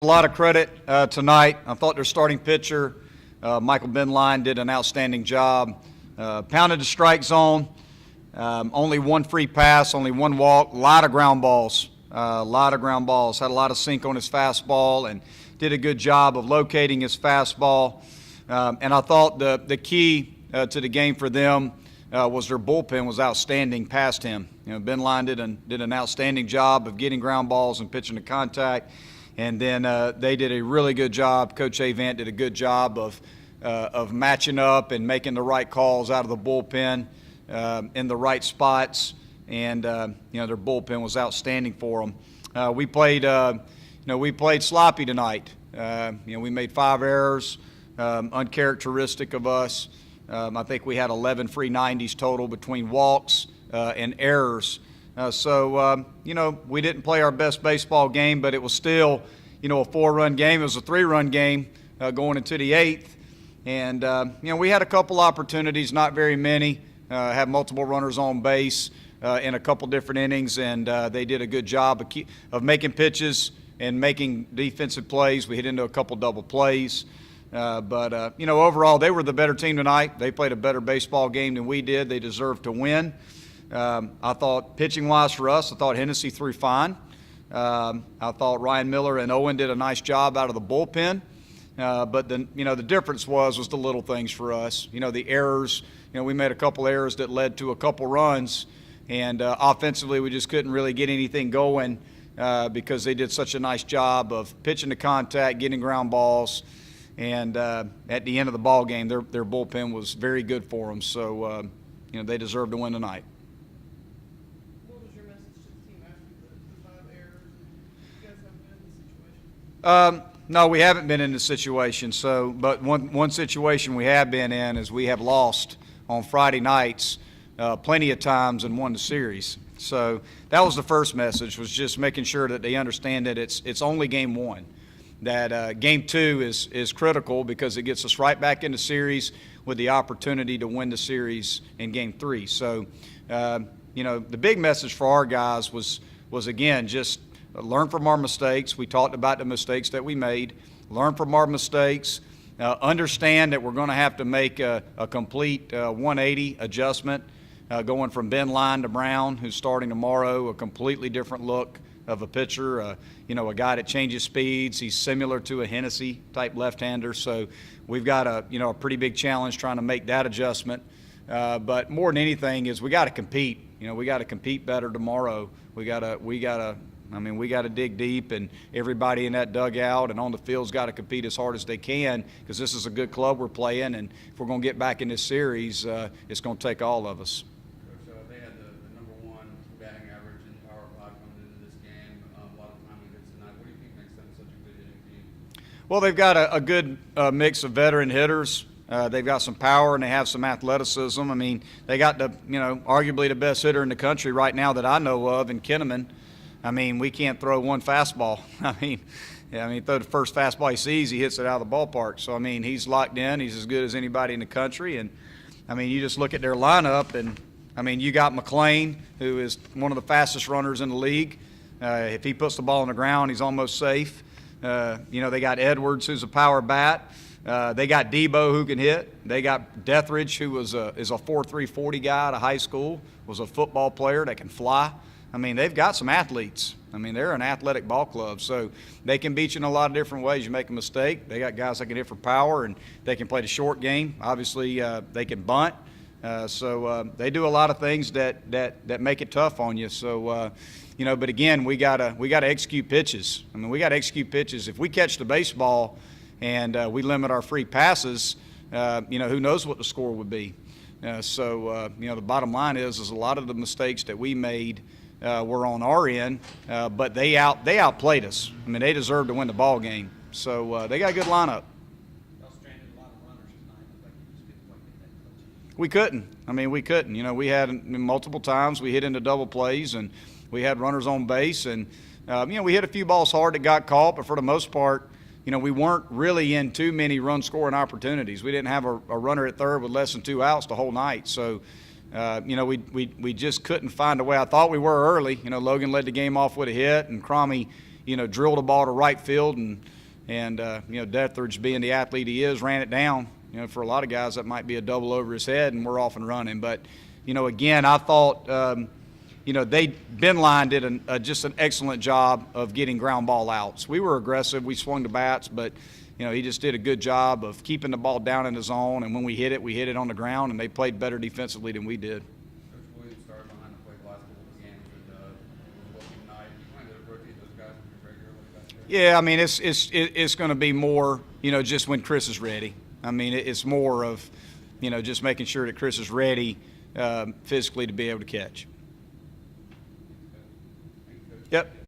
A lot of credit tonight. I thought their starting pitcher, Michael Benline, did an outstanding job. Pounded the strike zone, only one free pass, only one walk, a lot of ground balls, had a lot of sink on his fastball and did a good job of locating his fastball. And I thought the key to the game for them was their bullpen was outstanding past him. Benline did an outstanding job of getting ground balls and pitching to contact. And then they did a really good job. Coach Avant did a good job of matching up and making the right calls out of the bullpen in the right spots. And their bullpen was outstanding for them. We played sloppy tonight. We made 5 errors, uncharacteristic of us. I think we had 11 free 90s total between walks and errors. We didn't play our best baseball game, but it was still, a 4-run game. It was a 3-run game going into the 8th. And, we had a couple opportunities, not very many, had multiple runners on base in a couple different innings, and they did a good job of making pitches and making defensive plays. We hit into a couple double plays. Overall, they were the better team tonight. They played a better baseball game than we did. They deserved to win. I thought pitching-wise for us, I thought Hennessy threw fine. I thought Ryan Miller and Owen did a nice job out of the bullpen. But the difference was the little things for us. The errors. We made a couple errors that led to a couple runs, and offensively we just couldn't really get anything going because they did such a nice job of pitching to contact, getting ground balls, and at the end of the ball game, their bullpen was very good for them. So they deserved to win tonight. No, we haven't been in this situation. But one situation we have been in is we have lost on Friday nights plenty of times and won the series. So that was the first message, was just making sure that they understand that it's only game 1. That game 2 is critical because it gets us right back in the series with the opportunity to win the series in game 3. So, the big message for our guys was again, just learn from our mistakes. We talked about the mistakes that we made. Learn from our mistakes. Understand that we're going to have to make a complete 180 adjustment going from Benline to Brown, who's starting tomorrow, a completely different look of a pitcher, a guy that changes speeds. He's similar to a Hennessy-type left-hander. So we've got a pretty big challenge trying to make that adjustment. But more than anything is we got to compete. We got to compete better tomorrow. We got to dig deep, and everybody in that dugout and on the field's got to compete as hard as they can because this is a good club we're playing, and if we're going to get back in this series, it's going to take all of us. Coach, they had the number 1 batting average in Power 5 coming into this game. A lot of timely hits tonight. What do you think makes them such a good hitting team? Well, they've got a good mix of veteran hitters. They've got some power and they have some athleticism. They got arguably the best hitter in the country right now that I know of in Kinnaman. We can't throw one fastball. Throw the first fastball he sees, he hits it out of the ballpark. So, he's locked in. He's as good as anybody in the country. And, you just look at their lineup, and, you got McClain, who is one of the fastest runners in the league. If he puts the ball on the ground, he's almost safe. They got Edwards, who's a power bat. They got Debo, who can hit. They got Deathridge, who is a 4.3 40 guy out of high school, was a football player that can fly. They've got some athletes. They're an athletic ball club, so they can beat you in a lot of different ways. You make a mistake, they got guys that can hit for power, and they can play the short game. Obviously, they can bunt. They do a lot of things that make it tough on you. So, but again, we gotta execute pitches. We gotta execute pitches. If we catch the baseball and we limit our free passes, who knows what the score would be. The bottom line is a lot of the mistakes that we made were on our end, but they outplayed us. They deserved to win the ball game. So they got a good lineup. We couldn't. We couldn't. We had multiple times we hit into double plays, and we had runners on base, and we hit a few balls hard that got caught, but for the most part, we weren't really in too many run-scoring opportunities. We didn't have a runner at third with less than 2 outs the whole night. So we just couldn't find a way. I thought we were early. Logan led the game off with a hit, and Cromie, drilled the ball to right field, and Dethridge, being the athlete he is, ran it down. For a lot of guys, that might be a double over his head, and we're off and running. But, again, I thought, Benline did just an excellent job of getting ground ball outs. We were aggressive. We swung the bats, but, he just did a good job of keeping the ball down in the zone. And when we hit it on the ground, and they played better defensively than we did. Coach Williams started behind the plate the last couple of games, and it was looking nice. You plan to rotate those guys regularly back there? Yeah, I mean, it's going to be more, just when Chris is ready. I mean, it's more of, just making sure that Chris is ready physically to be able to catch. Thank you, Coach. Yep.